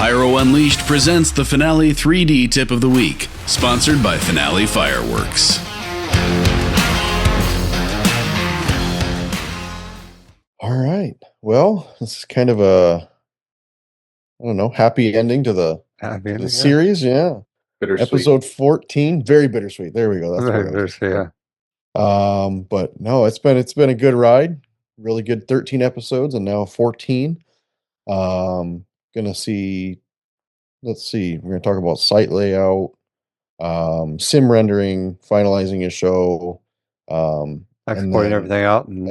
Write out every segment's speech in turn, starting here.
Pyro Unleashed presents the Finale3D Tip of the Week, sponsored by Finale Fireworks. All right. Well, this is kind of a, happy ending to the series. Yeah. Bittersweet. Episode 14. Very bittersweet. There we go. That's Very what I was bittersweet, yeah. But no, it's been a good ride. Really good 13 episodes and now 14. Let's see. We're gonna talk about site layout, sim rendering, finalizing a show, Exporting everything out and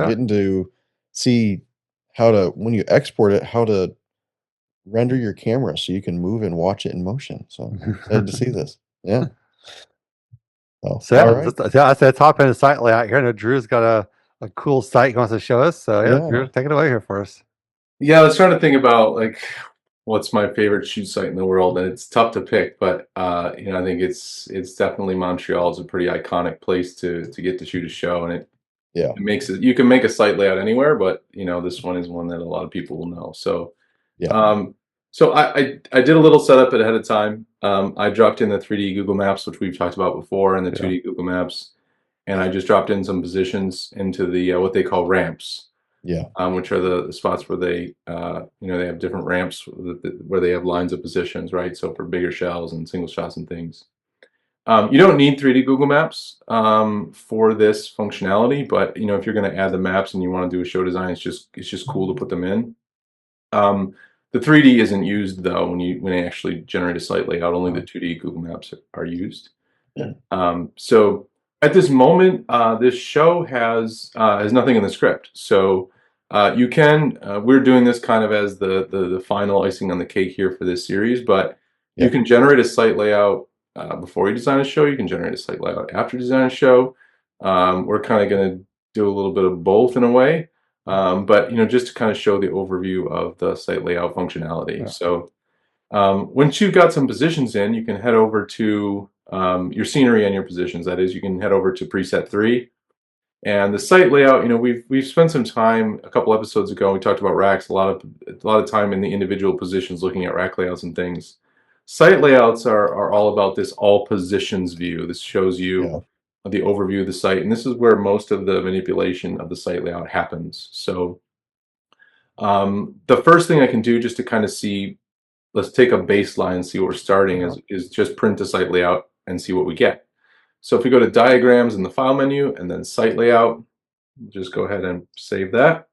getting to see how to, when you export it, how to render your camera so you can move and watch it in motion. So I'm excited to see this. Yeah. All right. That's the top end of site layout here. I know Drew's got a cool site he wants to show us. So yeah, Drew, take it away here for us. Yeah, I was trying to think about like what's my favorite shoot site in the world, and it's tough to pick, but I think it's definitely Montreal is a pretty iconic place to get to shoot a show, and it makes it, you can make a site layout anywhere, but this one is one that a lot of people will know. So so I did a little setup ahead of time. I dropped in the 3D Google Maps, which we've talked about before, and the 2D Google Maps, and I just dropped in some positions into the what they call ramps. Which are the spots where they they have different ramps where they have lines of positions, right? So for bigger shells and single shots and things. You don't need 3D Google Maps for this functionality, but if you're going to add the maps and you want to do a show design, it's just cool to put them in. The 3D isn't used though when they actually generate a site layout. Only the 2D Google Maps are used. So at this moment, this show has nothing in the script. So you can, we're doing this kind of as the final icing on the cake here for this series, but you can generate a site layout before you design a show. You can generate a site layout after you design a show. We're kind of going to do a little bit of both in a way, but just to kind of show the overview of the site layout functionality. So once you've got some positions in, you can head over to your scenery and your positions. That is, you can head over to preset 3. And the site layout, we've spent some time a couple episodes ago. We talked about racks, a lot of time in the individual positions, looking at rack layouts and things. Site layouts are all about this all positions view. This shows you the overview of the site, and this is where most of the manipulation of the site layout happens. So the first thing I can do just to kind of see, let's take a baseline and see where we're starting is just print the site layout and see what we get. So if we go to diagrams in the file menu and then site layout, just go ahead and save that,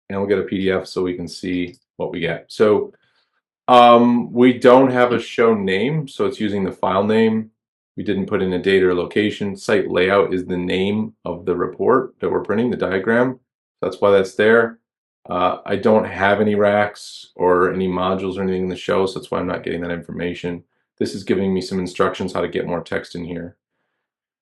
and we'll get a PDF so we can see what we get. So we don't have a show name, so it's using the file name. We didn't put in a date or location. Site layout is the name of the report that we're printing, the diagram. That's why that's there. I don't have any racks or any modules or anything in the show, so that's why I'm not getting that information. This is giving me some instructions how to get more text in here.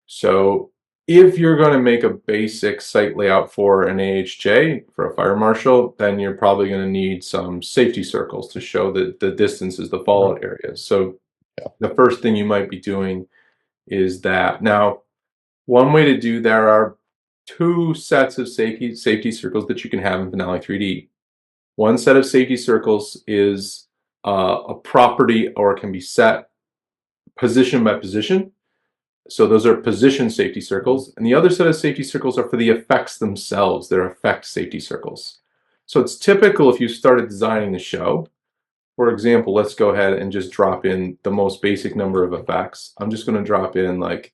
So if you're going to make a basic site layout for an AHJ, for a fire marshal, then you're probably going to need some safety circles to show the distances, the fallout areas. So the first thing you might be doing is that. Now, one way to do, there are 2 sets of safety circles that you can have in Finale3D. One set of safety circles is a property, or it can be set position by position. So those are position safety circles. And the other set of safety circles are for the effects themselves. They're effect safety circles. So it's typical if you started designing the show. For example, let's go ahead and just drop in the most basic number of effects. I'm just going to drop in like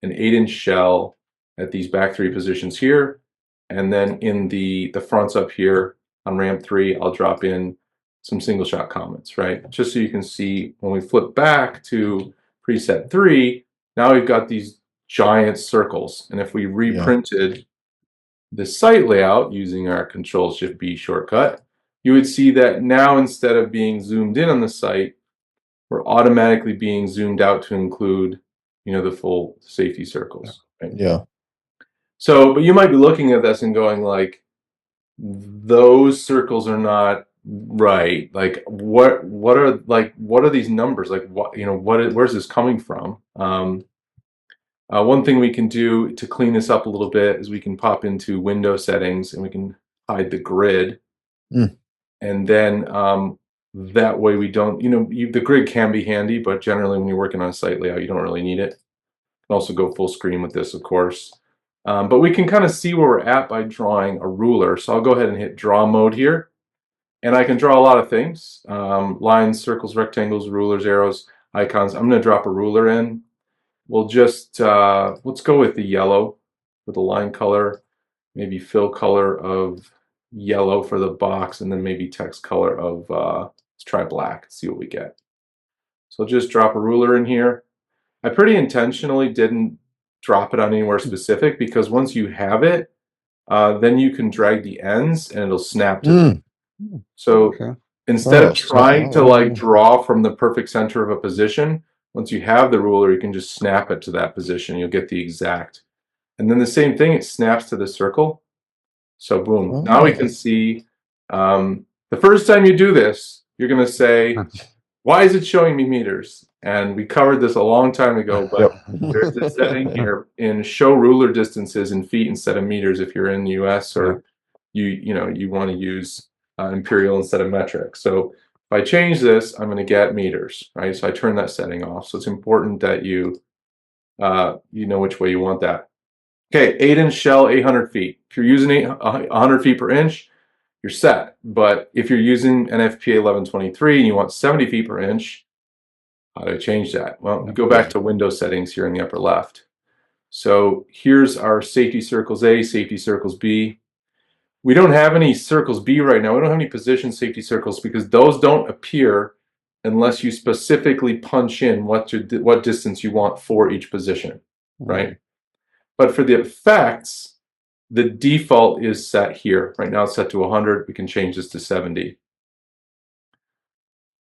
an 8-inch shell at these back 3 positions here. And then in the fronts up here on ramp 3, I'll drop in some single shot comments, right? Just so you can see when we flip back to preset 3, now we've got these giant circles. And if we reprinted the site layout using our Control-Shift-B shortcut, you would see that now instead of being zoomed in on the site, we're automatically being zoomed out to include, the full safety circles. Right? So, but you might be looking at this and going like, those circles are not right. Like, what are these numbers? Like, where's this coming from? One thing we can do to clean this up a little bit is we can pop into window settings and we can hide the grid. And then That way we don't, the grid can be handy, but generally when you're working on a site layout, you don't really need it. You can also go full screen with this, of course. But we can kind of see where we're at by drawing a ruler. So I'll go ahead and hit draw mode here. And I can draw a lot of things, lines, circles, rectangles, rulers, arrows, icons. I'm going to drop a ruler in. We'll just, let's go with the yellow for the line color, maybe fill color of yellow for the box, and then maybe text color of, let's try black, see what we get. So I'll just drop a ruler in here. I pretty intentionally didn't drop it on anywhere specific because once you have it, then you can drag the ends and it'll snap to it. So instead of trying to like draw from the perfect center of a position, once you have the ruler, you can just snap it to that position. You'll get the exact. And then the same thing, it snaps to the circle. So boom. Now we can see the first time you do this, you're going to say, why is it showing me meters? And we covered this a long time ago, but there's this setting here in show ruler distances in feet instead of meters if you're in the US or you want to use imperial instead of metric. So if I change this, I'm going to get meters, right? So I turn that setting off. So it's important that you know which way you want that. Okay, 8-inch shell, 800 feet. If you're using 100 feet per inch, you're set. But if you're using NFPA 1123 and you want 70 feet per inch, how do I change that? Well, we go back to window settings here in the upper left. So here's our safety circles A, safety circles B. We don't have any circles B right now. We don't have any position safety circles because those don't appear unless you specifically punch in what distance you want for each position, right? But for the effects, the default is set here. Right now it's set to 100. We can change this to 70.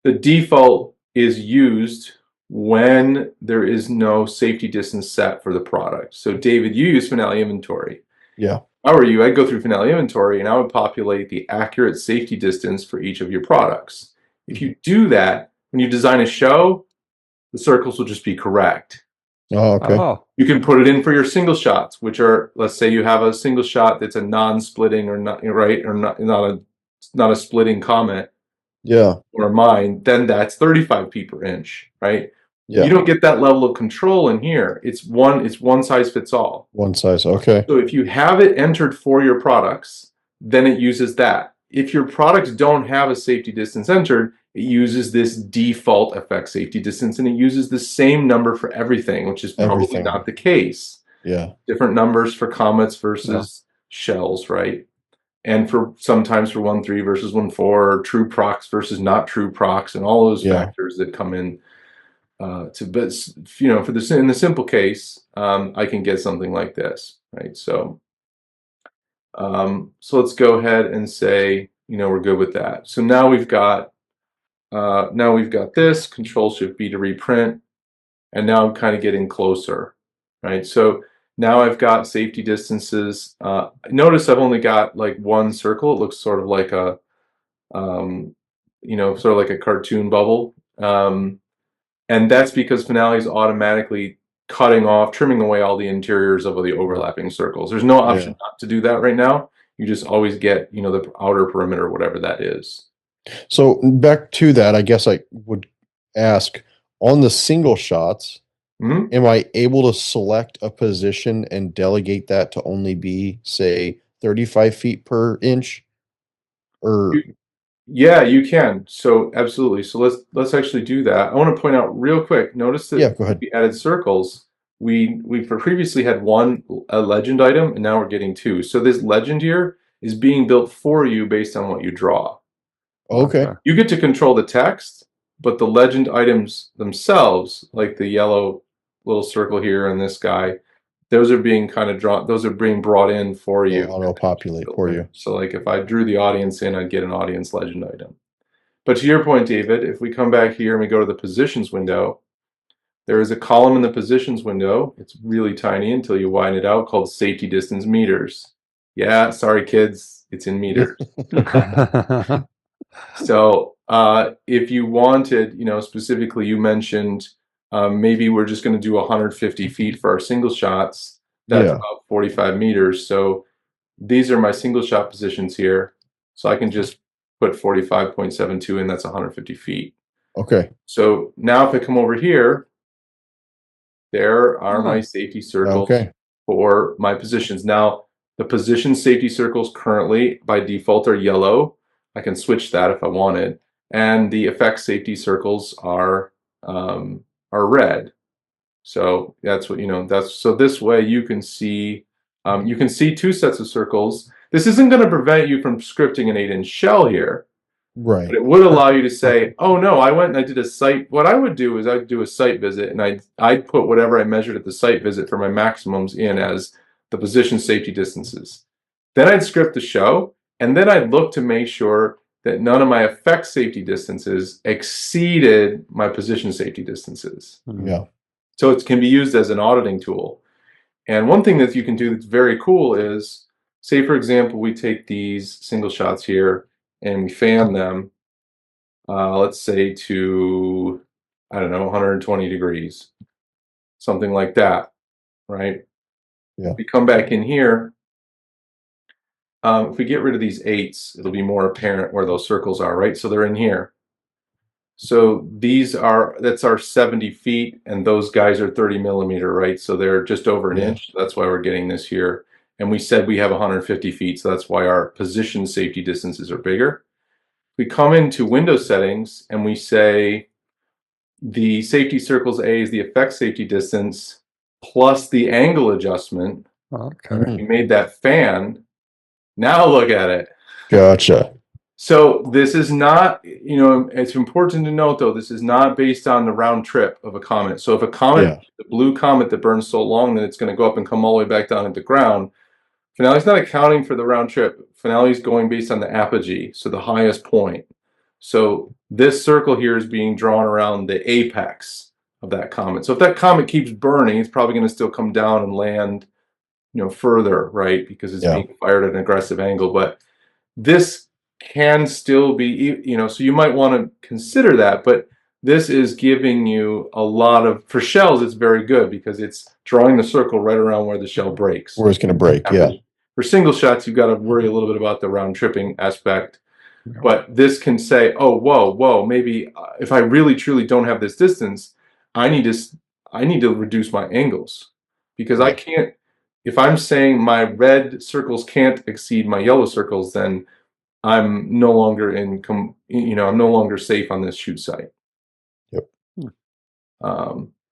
The default is used when there is no safety distance set for the product. So David, you use Finale Inventory. Yeah. If I were you, I'd go through Finale Inventory and I would populate the accurate safety distance for each of your products. If you do that, when you design a show, the circles will just be correct. Oh, okay. You can put it in for your single shots, which are, let's say you have a single shot that's a non-splitting or not, right, or not a splitting comment. Yeah. Or mine, then that's 35 feet per inch, right? Yeah. You don't get that level of control in here. It's one size fits all. One size, okay. So if you have it entered for your products, then it uses that. If your products don't have a safety distance entered, it uses this default effect safety distance, and it uses the same number for everything, which is probably not the case. Yeah. Different numbers for comets versus shells, right? And for sometimes for 1.3 versus 1.4, or true procs versus not true procs, and all those factors that come in. But for in the simple case, I can get something like this, right? So, so let's go ahead and say, we're good with that. So now we've got this Control Shift B to reprint, and now I'm kind of getting closer, right? So now I've got safety distances. Notice I've only got like one circle. It looks sort of like a, sort of like a cartoon bubble. And that's because Finale is automatically trimming away all the interiors of the overlapping circles. There's no option not to do that right now. You just always get, the outer perimeter, whatever that is. So back to that, I guess I would ask, on the single shots, am I able to select a position and delegate that to only be, say, 35 feet per inch? Or yeah, you can. So absolutely. So let's actually do that. I want to point out real quick. Notice that go ahead. we added circles. We previously had a legend item, and now we're getting two. So this legend here is being built for you based on what you draw. Okay. You get to control the text, but the legend items themselves, like the yellow little circle here and this guy, those are being kind of drawn. Those are being brought in for you. Auto-populate for you. So like if I drew the audience in, I'd get an audience legend item. But to your point, David, if we come back here and we go to the positions window, there is a column in the positions window. It's really tiny until you widen it out, called safety distance meters. Yeah, sorry kids, it's in meters. So if you wanted, specifically you mentioned maybe we're just going to do 150 feet for our single shots. That's about 45 meters. So these are my single shot positions here. So I can just put 45.72 in, that's 150 feet. Okay. So now if I come over here, there are my safety circles for my positions. Now, the position safety circles currently by default are yellow. I can switch that if I wanted. And the effect safety circles are red. So that's what, so this way you can see 2 sets of circles. This isn't going to prevent you from scripting an 8-inch shell here. Right. But it would allow you to say, oh no, I went and I did a site. What I would do is I'd do a site visit and I'd put whatever I measured at the site visit for my maximums in as the position safety distances. Then I'd script the show, and then I'd look to make sure that none of my effect safety distances exceeded my position safety distances. Yeah. So it can be used as an auditing tool. And one thing that you can do that's very cool is, say for example, we take these single shots here and we fan them, let's say to, I don't know, 120 degrees, something like that, right? Yeah. We come back in here. If we get rid of these 8s, it'll be more apparent where those circles are, right? So they're in here. So that's our 70 feet, and those guys are 30 millimeter, right? So they're just over an inch. That's why we're getting this here. And we said we have 150 feet, so that's why our position safety distances are bigger. We come into window settings and we say the safety circles A is the effect safety distance plus the angle adjustment. Okay. We made that fan. Now look at it. Gotcha. So this is not, it's important to note though, this is not based on the round trip of a comet. So if a comet, the blue comet that burns so long that it's going to go up and come all the way back down into the ground, Finale's not accounting for the round trip. Finale's going based on the apogee, so the highest point. So this circle here is being drawn around the apex of that comet. So if that comet keeps burning, it's probably going to still come down and land, further, right? Because it's being fired at an aggressive angle. But this can still be, so you might want to consider that. But this is giving you a lot of, for shells, it's very good because it's drawing the circle right around where the shell breaks. Where it's going to break, For single shots, you've got to worry a little bit about the round tripping aspect. But this can say, oh, whoa, maybe if I really truly don't have this distance, I need to reduce my angles. Because I can't, if I'm saying my red circles can't exceed my yellow circles, then I'm no longer I'm no longer safe on this shoot site. Yep.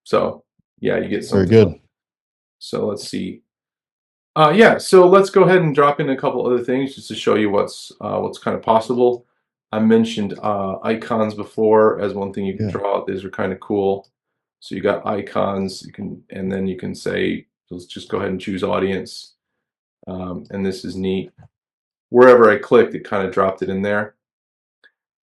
So yeah, you get something. Very good. So let's see. So let's go ahead and drop in a couple other things just to show you what's kind of possible. I mentioned icons before as one thing you can draw. These are kind of cool. So you got icons, and then you can say, let's just go ahead and choose audience. And this is neat. Wherever I clicked, it kind of dropped it in there.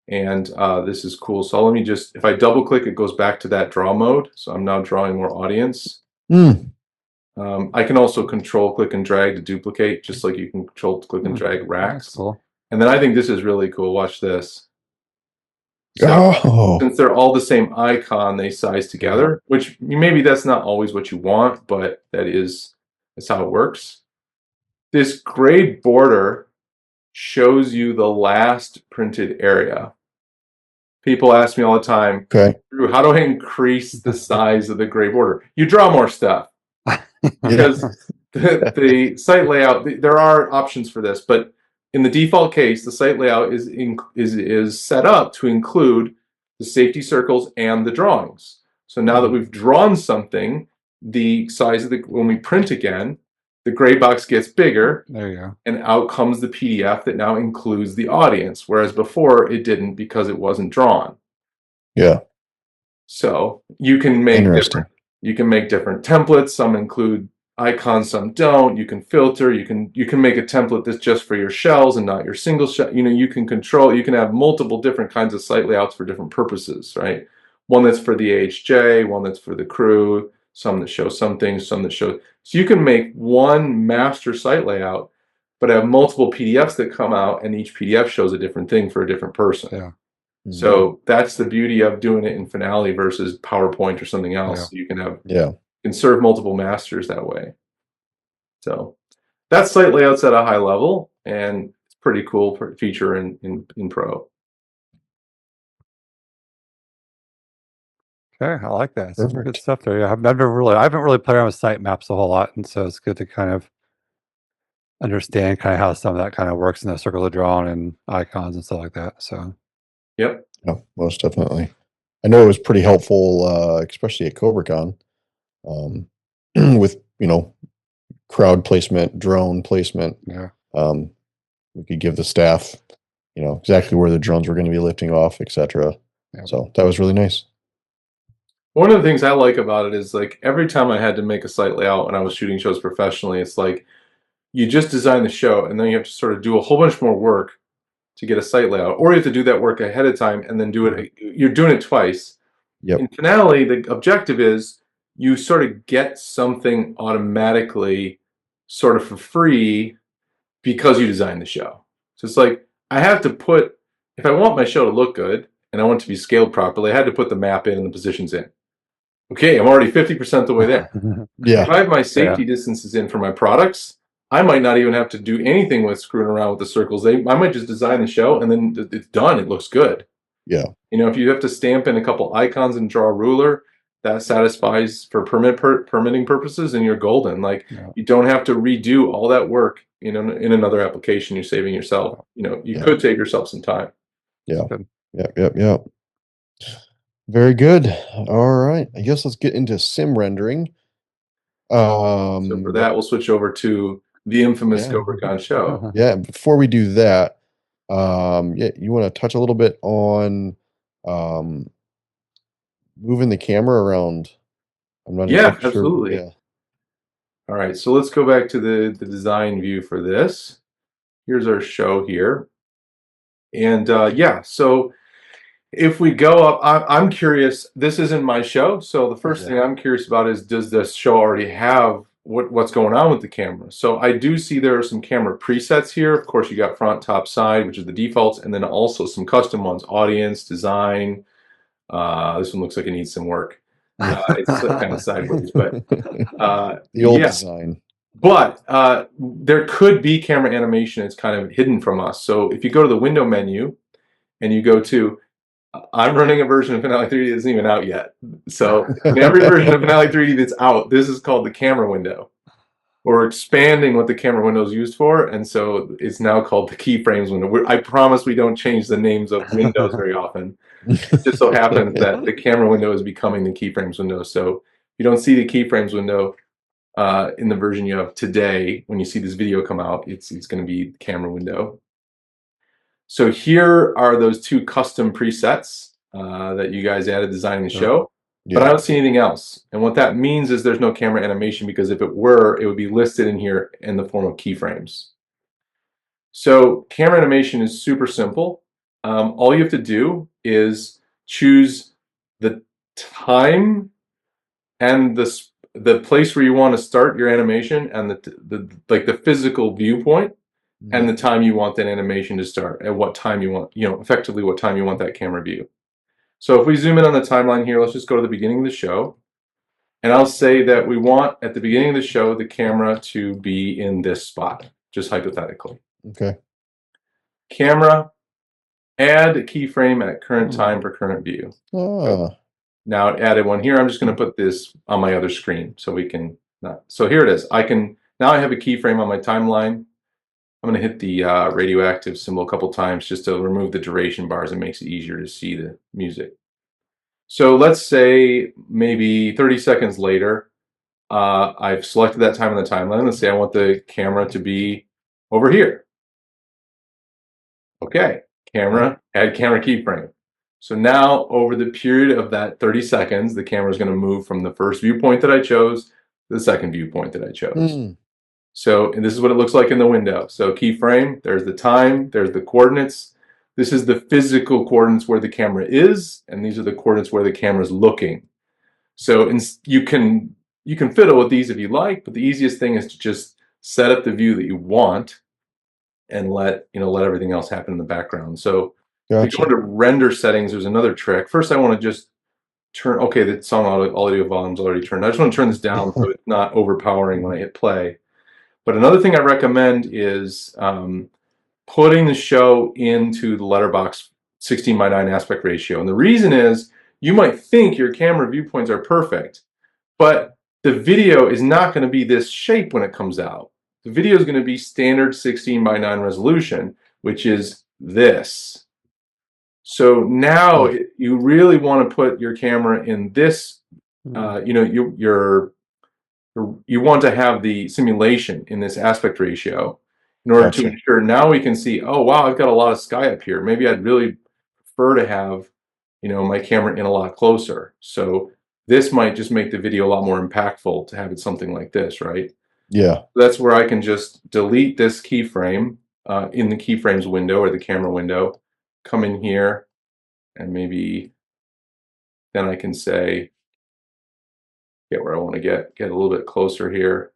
And this is cool. So let me just, if I double click, it goes back to that draw mode. So I'm now drawing more audience. I can also control click and drag to duplicate, just like you can control click and drag racks. Cool. And then I think this is really cool. Watch this. So, since they're all the same icon, they size together, which maybe that's not always what you want, but that's how it works. This gray border shows you the last printed area. People ask me all the time, Drew, how do I increase the size of the gray border? You draw more stuff. Because the site layout, there are options for this, but in the default case, the site layout is set up to include the safety circles and the drawings. So now that we've drawn something, the size of when we print again, the gray box gets bigger. There you go. And out comes the PDF that now includes the audience, whereas before it didn't because it wasn't drawn. Yeah. So you can make different templates. Some include icons, some don't. You can filter. You can make a template that's just for your shells and not your single shell. You can control. You can have multiple different kinds of site layouts for different purposes, right? One that's for the AHJ, one that's for the crew, some that show some things, some that show. So you can make one master site layout, but have multiple PDFs that come out, and each PDF shows a different thing for a different person. Yeah. So that's the beauty of doing it in Finale versus PowerPoint or something else. You can have can serve multiple masters that way. So that site layout's at a high level, and it's pretty cool feature in Pro. Okay, I like that. Some good stuff there. Yeah, I haven't really played around with sitemaps a whole lot, and so it's good to kind of understand kind of how some of that kind of works in the circle of drawn and icons and stuff like that. So, yep, most definitely. I know it was pretty helpful, especially at CobraCon, with crowd placement, drone placement. Yeah, we could give the staff, exactly where the drones were going to be lifting off, etc. Yep. So that was really nice. One of the things I like about it is like every time I had to make a site layout when I was shooting shows professionally, it's like you just design the show and then you have to sort of do a whole bunch more work to get a site layout, or you have to do that work ahead of time and then do it. You're doing it twice. Yep. In Finale, the objective is you sort of get something automatically sort of for free because you designed the show. So it's like I have to put, if I want my show to look good and I want it to be scaled properly, I had to put the map in and the positions in. Okay, I'm already 50% the way there. Yeah. If I have my safety distances in for my products, I might not even have to do anything with screwing around with the circles. I might just design the show and then it's done. It looks good. Yeah. If you have to stamp in a couple icons and draw a ruler, that satisfies for permitting purposes, and you're golden. Like you don't have to redo all that work in another application. You're saving yourself. You could save yourself some time. Yeah. Yep. Very good. All right. I guess let's get into sim rendering. So for that, we'll switch over to the infamous CobraCon show. Yeah. Before we do that, you want to touch a little bit on moving the camera around. I'm not exactly absolutely. Sure. Yeah. All right. So let's go back to the design view for this. Here's our show here. And so if we go up, I'm curious, this isn't my show. So the first thing I'm curious about is, does this show already have what's going on with the camera? So I do see there are some camera presets here. Of course, you got front, top, side, which is the defaults, and then also some custom ones, audience, design. This one looks like it needs some work. It's kind of sideways, but the old design. But there could be camera animation that's kind of hidden from us. So if you go to the window menu and you go to, I'm running a version of Finale 3D that isn't even out yet. So in every version of Finale 3D that's out, this is called the camera window. We're expanding what the camera window is used for, and so it's now called the keyframes window. I promise we don't change the names of windows very often. It just so happens that the camera window is becoming the keyframes window. So if you don't see the keyframes window in the version you have today, when you see this video come out, it's going to be the camera window. So here are those two custom presets that you guys added designing the show, but I don't see anything else. And what that means is there's no camera animation, because if it were, it would be listed in here in the form of keyframes. So camera animation is super simple. All you have to do is choose the time and the place where you want to start your animation, and the physical viewpoint, and the time you want that animation to start, at what time you want, effectively what time you want that camera view. So if we zoom in on the timeline here, let's just go to the beginning of the show. And I'll say that we want, at the beginning of the show, the camera to be in this spot, just hypothetically. Okay. Camera, add a keyframe at current time for current view. Now it added one here. I'm just going to put this on my other screen so we can not. So here it is. Now I have a keyframe on my timeline. I'm going to hit the radioactive symbol a couple times just to remove the duration bars. It makes it easier to see the music. So let's say maybe 30 seconds later, I've selected that time on the timeline. Let's say I want the camera to be over here. Okay, camera, add camera keyframe. So now over the period of that 30 seconds, the camera is going to move from the first viewpoint that I chose to the second viewpoint that I chose. So, and this is what it looks like in the window. So keyframe, there's the time, there's the coordinates. This is the physical coordinates where the camera is, and these are the coordinates where the camera is looking. So you can fiddle with these if you like, but the easiest thing is to just set up the view that you want and let everything else happen in the background. So if you go into render settings, there's another trick. First, I want to just turn, the song audio volume's already turned. I just want to turn this down so it's not overpowering when I hit play. But another thing I recommend is putting the show into the letterbox 16:9 aspect ratio. And the reason is you might think your camera viewpoints are perfect, but the video is not going to be this shape when it comes out. The video is going to be standard 16:9 resolution, which is this. So now you really want to put your camera in this, you want to have the simulation in this aspect ratio in order to ensure now we can see, oh, wow, I've got a lot of sky up here. Maybe I'd really prefer to have, my camera in a lot closer. So this might just make the video a lot more impactful to have it something like this, right? Yeah. That's where I can just delete this keyframe in the keyframes window or the camera window, come in here, and maybe then I can say, get where I want to get a little bit closer here,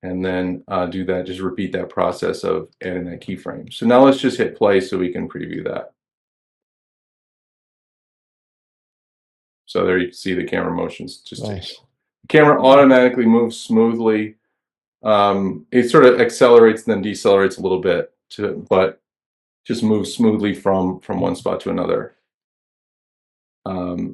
and then do that, just repeat that process of adding that keyframe. So now let's just hit play so we can preview that. So there you can see the camera motions. Just nice. The camera automatically moves smoothly. It sort of accelerates and then decelerates a little bit, but just moves smoothly from one spot to another.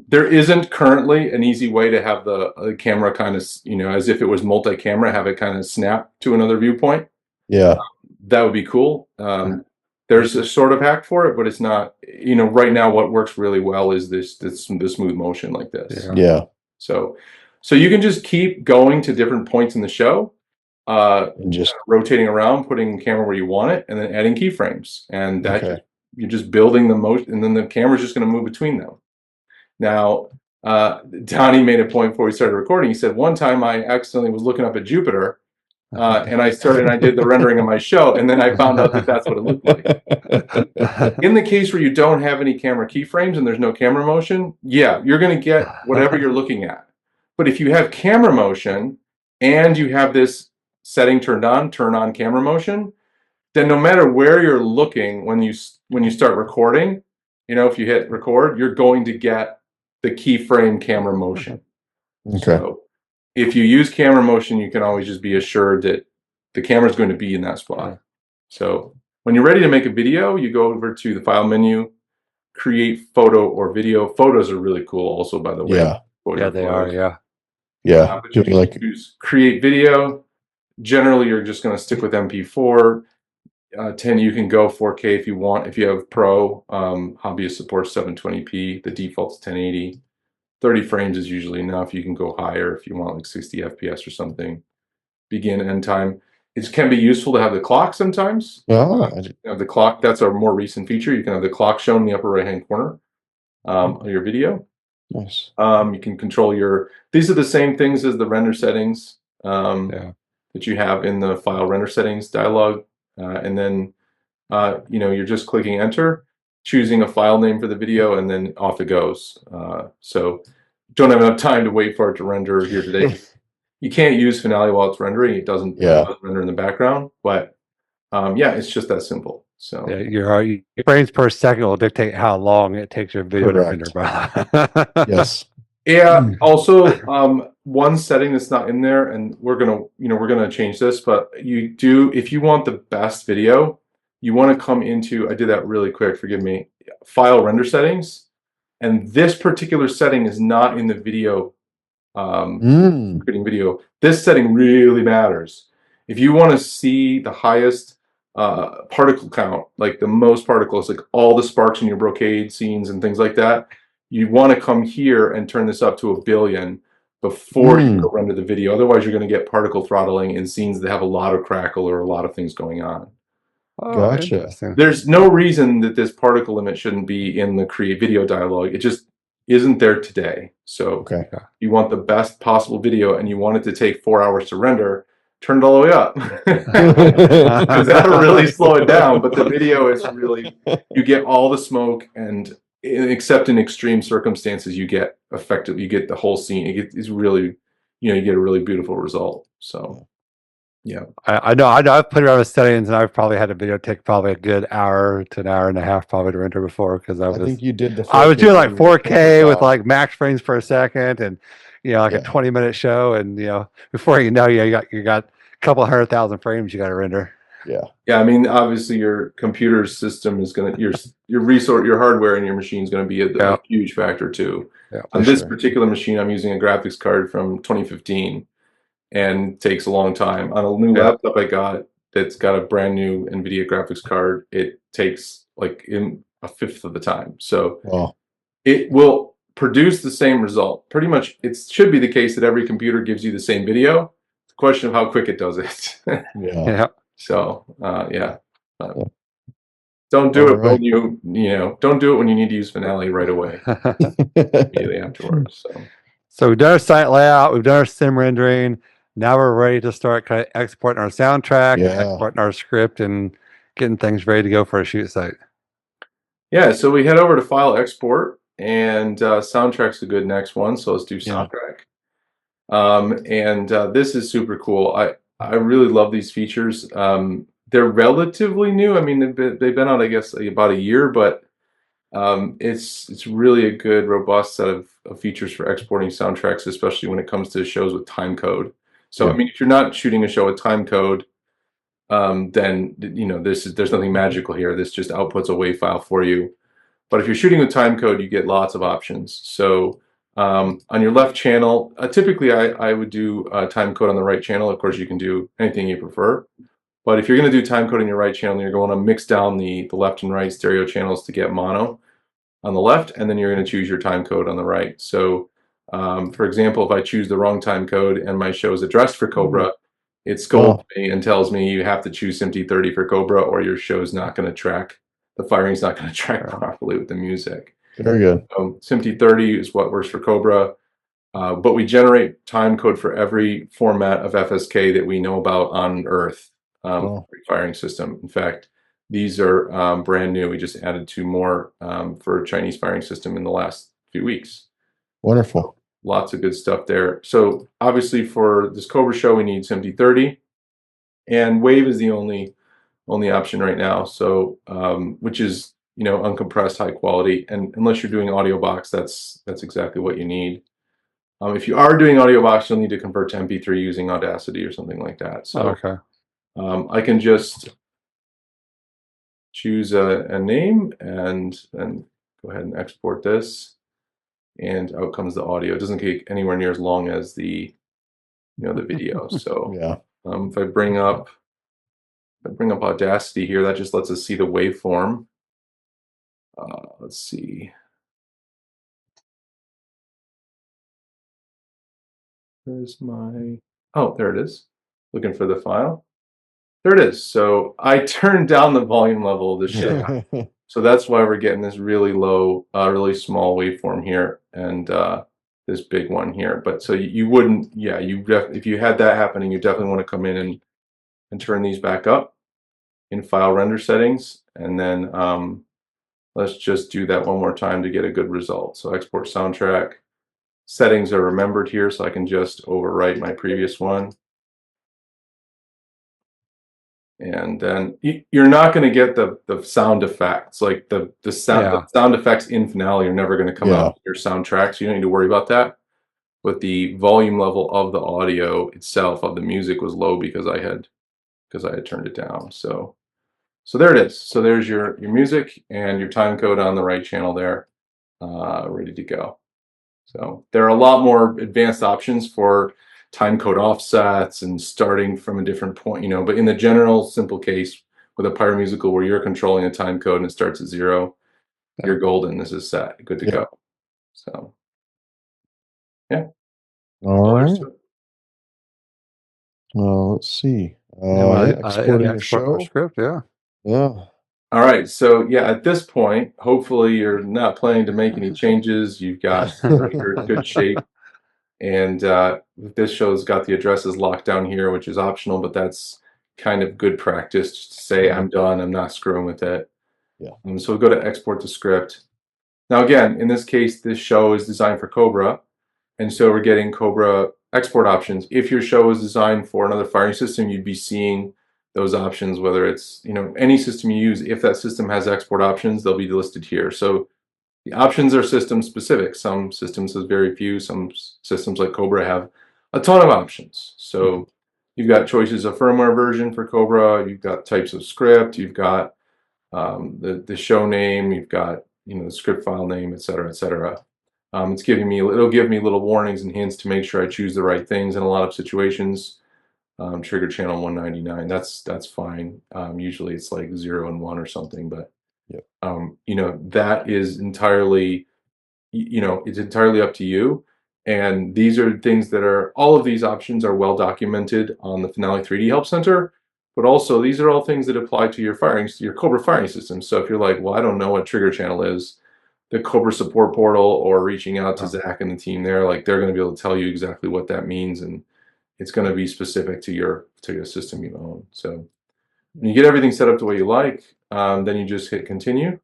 There isn't currently an easy way to have the camera kind of, as if it was multi-camera, have it kind of snap to another viewpoint. Yeah. That would be cool. There's a sort of hack for it, but it's not, right now what works really well is this smooth motion like this. Yeah. So you can just keep going to different points in the show, and just rotating around, putting the camera where you want it, and then adding keyframes. And that you're just building the motion, and then the camera's just going to move between them. Now, Donnie made a point before we started recording. He said, one time I accidentally was looking up at Jupiter, and I did the rendering of my show, and then I found out that that's what it looked like. In the case where you don't have any camera keyframes and there's no camera motion, yeah, you're going to get whatever you're looking at. But if you have camera motion and you have this setting turned on, turn on camera motion, then no matter where you're looking when you start recording, if you hit record, you're going to get the keyframe camera motion. Okay. So if you use camera motion, you can always just be assured that the camera is going to be in that spot. So when you're ready to make a video, you go over to the file menu, create photo or video. Photos are really cool also, by the way. Yeah. They are. Yeah. Yeah. You can choose create video. Generally, you're just going to stick with MP4. 10, you can go 4K if you want. If you have Pro, Hobbyist supports 720p. The default's 1080. 30 frames is usually enough. You can go higher if you want, like 60 FPS or something. Begin, end time. It can be useful to have the clock sometimes. Have the clock. That's a more recent feature. You can have the clock shown in the upper right-hand corner of your video. Nice. You can control these are the same things as the render settings that you have in the file render settings dialog. And then, you're just clicking enter, choosing a file name for the video, and then off it goes. So don't have enough time to wait for it to render here today. You can't use Finale while it's rendering. It doesn't render in the background, but it's just that simple. So your frames per second will dictate how long it takes your video to render. Yes. Yeah. Also, one setting that's not in there, and we're gonna change this, but if you want the best video, you want to come into, I did that really quick, forgive me, file render settings, and this particular setting is not in the video, creating video. This setting really matters. If you want to see the highest particle count, like the most particles, like all the sparks in your brocade scenes and things like that, you want to come here and turn this up to 1 billion before you go render the video. Otherwise, you're going to get particle throttling in scenes that have a lot of crackle or a lot of things going on. Gotcha. There's no reason that this particle limit shouldn't be in the create video dialog. It just isn't there today. So you want the best possible video and you want it to take 4 hours to render, turn it all the way up. Because that'll really slow it down. But the video is really, you get all the smoke, and except in extreme circumstances, you get the whole scene. It's really, you get a really beautiful result. So yeah, I know I've played around with settings, and I've probably had a video take probably a good hour to an hour and a half probably to render before, because I think you did I was doing like 4K with like max frames per second, and like a 20-minute show, and before you know, you got a couple 100,000 frames you got to render. Yeah. Yeah, I mean, obviously your computer system is going to your hardware in your machine is going to be a huge factor too. Yeah, On for this sure. particular machine, I'm using a graphics card from 2015, and takes a long time. On a new laptop I got that's got a brand new NVIDIA graphics card, it takes like in a fifth of the time. So Well, it will produce the same result. Pretty much, it should be the case that every computer gives you the same video. It's a question of how quick it does it. yeah. yeah. So, yeah. Yeah. Don't do All it right. when don't do it when you need to use Finale right away, immediately afterwards. So we've done our site layout, we've done our sim rendering. Now we're ready to start kind of exporting our soundtrack, and Yeah. exporting our script, and getting things ready to go for a shoot site. Yeah, so we head over to File Export, and Soundtrack's a good next one. So let's do Yeah. Soundtrack. This is super cool. I really love these features. They're relatively new. I mean, they've been out, I guess, about a year, but it's really a good, robust set of features for exporting soundtracks, especially when it comes to shows with time code. So, Yeah. I mean, if you're not shooting a show with time code, then there's nothing magical here. This just outputs a WAV file for you. But if you're shooting with time code, you get lots of options. So on your left channel, typically I would do time code on the right channel. Of course, you can do anything you prefer. But if you're going to do time code in your right channel, you're going to mix down the left and right stereo channels to get mono on the left, and then you're going to choose your time code on the right. So for example, if I choose the wrong time code and my show is addressed for Cobra, it scolds me and tells me you have to choose SMPTE 30 for Cobra, or your show's not going to track. The firing's not going to track properly with the music. Very good. SMPTE 30 is what works for Cobra, but we generate time code for every format of FSK that we know about on Earth, firing system. In fact, these are brand new. We just added 2 more for a Chinese firing system in the last few weeks. Wonderful. So, lots of good stuff there. So obviously for this Cobra show, we need SMPTE 30, and WAV is the only option right now. So which is uncompressed, high quality, and unless you're doing audio box, that's exactly what you need. If you are doing audio box, you'll need to convert to MP3 using Audacity or something like that. So I can just choose a name and then go ahead and export this, and out comes the audio. It doesn't take anywhere near as long as the the video. So Yeah. if I bring up Audacity here, that just lets us see the waveform. Let's see. Where's my... Oh, there it is. Looking for the file. There it is. So I turned down the volume level of the show. So that's why we're getting this really low, really small waveform here, and this big one here. But so you wouldn't, if you had that happening, you definitely want to come in and turn these back up in file render settings, and then let's just do that one more time to get a good result. So export soundtrack. Settings are remembered here, so I can just overwrite my previous one. And then you're not going to get the sound effects, like the sound effects in Finale are never going to come out with your soundtrack, so you don't need to worry about that. But the volume level of the audio itself of the music was low because I had turned it down. So there it is. So there's your music and your time code on the right channel there, ready to go. So there are a lot more advanced options for time code offsets and starting from a different point, but in the general simple case with a Pyro musical where you're controlling a time code and it starts at 0, you're golden. This is set, good to go. So yeah. All right. Well, let's see. Exporting your show. Script, yeah. All right, so at this point, hopefully you're not planning to make any changes. You've got good shape, and this show's got the addresses locked down here, which is optional, but that's kind of good practice just to say I'm done. I'm not screwing with it. So we'll go to export to script. Now again, in this case, this show is designed for Cobra, and so we're getting Cobra export options. If your show is designed for another firing system, you'd be seeing those options, whether it's any system you use. If that system has export options, they'll be listed here. So the options are system specific. Some systems have very few. Some systems like Cobra have a ton of options. So You've got choices of firmware version for Cobra. You've got types of script. You've got the show name. You've got the script file name, et cetera, et cetera. It'll give me little warnings and hints to make sure I choose the right things in a lot of situations. Trigger channel 199. That's fine. Usually it's like 0 and 1 or something, but Yep. that is entirely, it's entirely up to you. And these are things that all of these options are well documented on the Finale3D Help Center, but also these are all things that apply to your Cobra firing system. So if you're like, well, I don't know what trigger channel is, the Cobra support portal or reaching out to Zach and the team there, like they're going to be able to tell you exactly what that means, and it's going to be specific to your system you own. So when you get everything set up the way you like, then you just hit continue,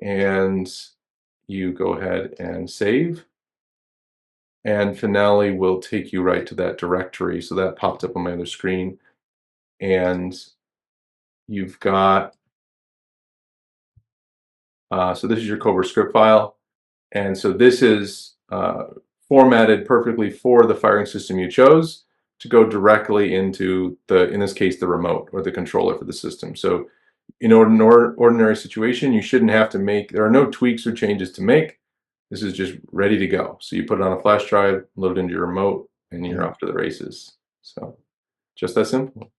and you go ahead and save. And Finale will take you right to that directory. So that popped up on my other screen. And you've got, so this is your Cobra script file. And so this is formatted perfectly for the firing system you chose to go directly into in this case, the remote or the controller for the system. So in an ordinary situation, you shouldn't have to there are no tweaks or changes to make. This is just ready to go. So you put it on a flash drive, load it into your remote, and you're off to the races. So just that simple.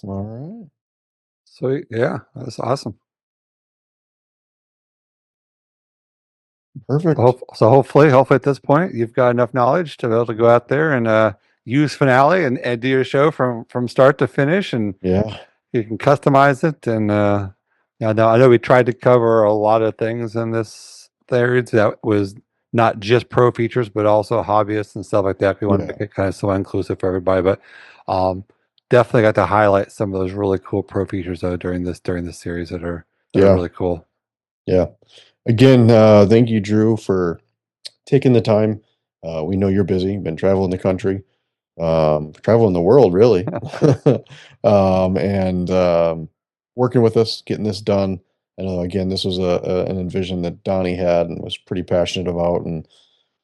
All right. Sweet. Yeah, that's awesome. Perfect. So hopefully at this point, you've got enough knowledge to be able to go out there and use Finale and do your show from start to finish, and you can customize it. And I know we tried to cover a lot of things in this series that was not just pro features, but also hobbyists and stuff like that. We want to make it kind of so inclusive for everybody, but definitely got to highlight some of those really cool pro features though during this series that are really cool. Yeah. Again, thank you, Drew, for taking the time. We know you're busy. You've been traveling the country, traveling the world, really, and working with us, getting this done. I know, again, this was an envision that Donnie had and was pretty passionate about. And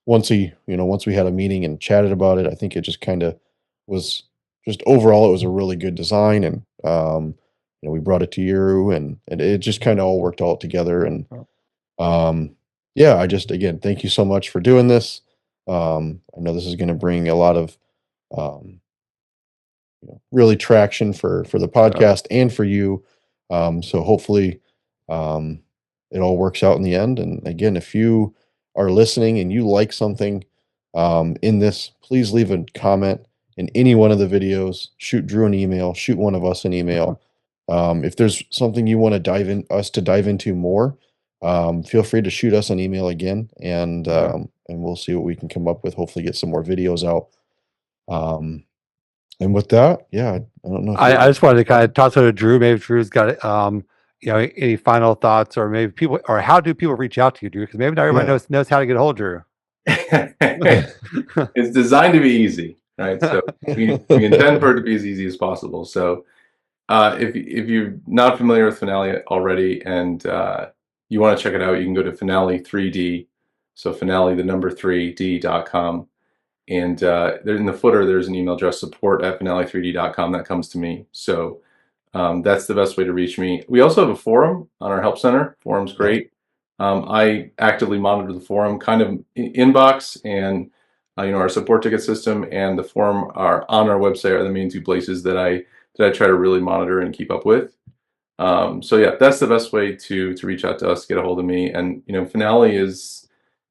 once we had a meeting and chatted about it, I think it just kind of was just overall, it was a really good design. And, we brought it to you, and it just kind of all worked all together. And, again, thank you so much for doing this. I know this is going to bring a lot of, really traction for the podcast and for you. So hopefully, it all works out in the end. And again, if you are listening and you like something in this, please leave a comment in any one of the videos. Shoot Drew an email. Shoot one of us an email. If there's something you want to dive into more, feel free to shoot us an email again, and we'll see what we can come up with. Hopefully, get some more videos out. And with that, I don't know. I just wanted to kind of toss it to Drew. Maybe Drew's got any final thoughts, or maybe people, or how do people reach out to you, Drew? Because maybe not everybody knows how to get a hold of Drew. It's designed to be easy, right? So we intend for it to be as easy as possible. So if you're not familiar with Finale already and you want to check it out, you can go to Finale3D. So Finale, the number 3D.com. And there in the footer, there's an email address, support@finale3d.com, that comes to me. So that's the best way to reach me. We also have a forum on our help center. Forum's great. I actively monitor the forum, kind of inbox and our support ticket system and the forum are on our website are the main two places that I try to really monitor and keep up with. So yeah, that's the best way to reach out to us, get a hold of me. And Finale is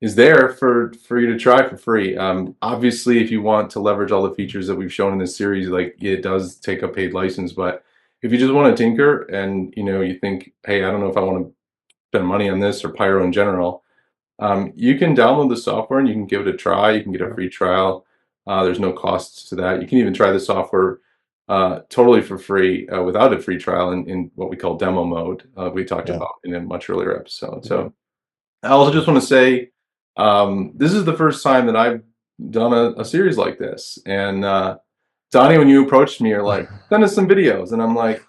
there for you to try for free. Obviously, if you want to leverage all the features that we've shown in this series, like it does take a paid license. But if you just want to tinker and you think, hey, I don't know if I want to spend money on this or Pyro in general, you can download the software and you can give it a try. You can get a free trial. There's no cost to that. You can even try the software totally for free without a free trial in what we call demo mode. We talked about in a much earlier episode. So I also just want to say, this is the first time that I've done a series like this. And Donnie, when you approached me, you're like, send us some videos. And I'm like,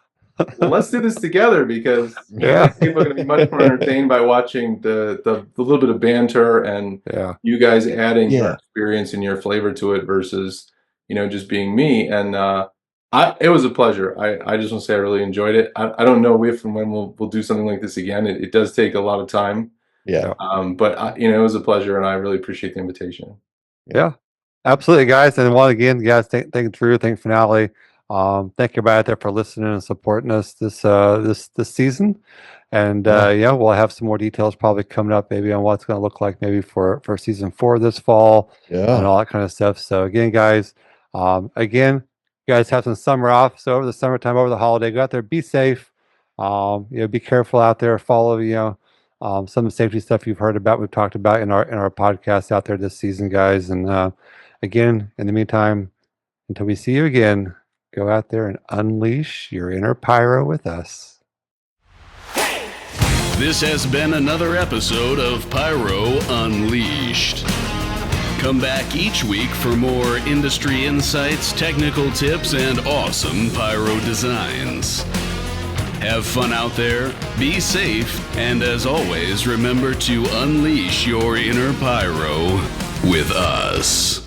well, let's do this together because people are going to be much more entertained by watching the little bit of banter and you guys adding your experience and your flavor to it versus just being me. And it was a pleasure. I just want to say I really enjoyed it. I don't know if and when we'll do something like this again. It does take a lot of time. Yeah. But it was a pleasure, and I really appreciate the invitation. Yeah, absolutely, guys. And one again, guys, thank Drew, thank Finale. Thank everybody out there for listening and supporting us this season. And we'll have some more details probably coming up, maybe on what it's going to look like, maybe for season 4 this fall, and all that kind of stuff. So again, guys, you guys have some summer off. So over the summertime, over the holiday, go out there, be safe. Be careful out there. Follow some of the safety stuff you've heard about, we've talked about in our podcast out there this season, guys. And again, in the meantime, until we see you again, go out there and unleash your inner pyro with us. This has been another episode of Pyro Unleashed. Come back each week for more industry insights, technical tips, and awesome pyro designs. Have fun out there, be safe, and as always, remember to unleash your inner pyro with us.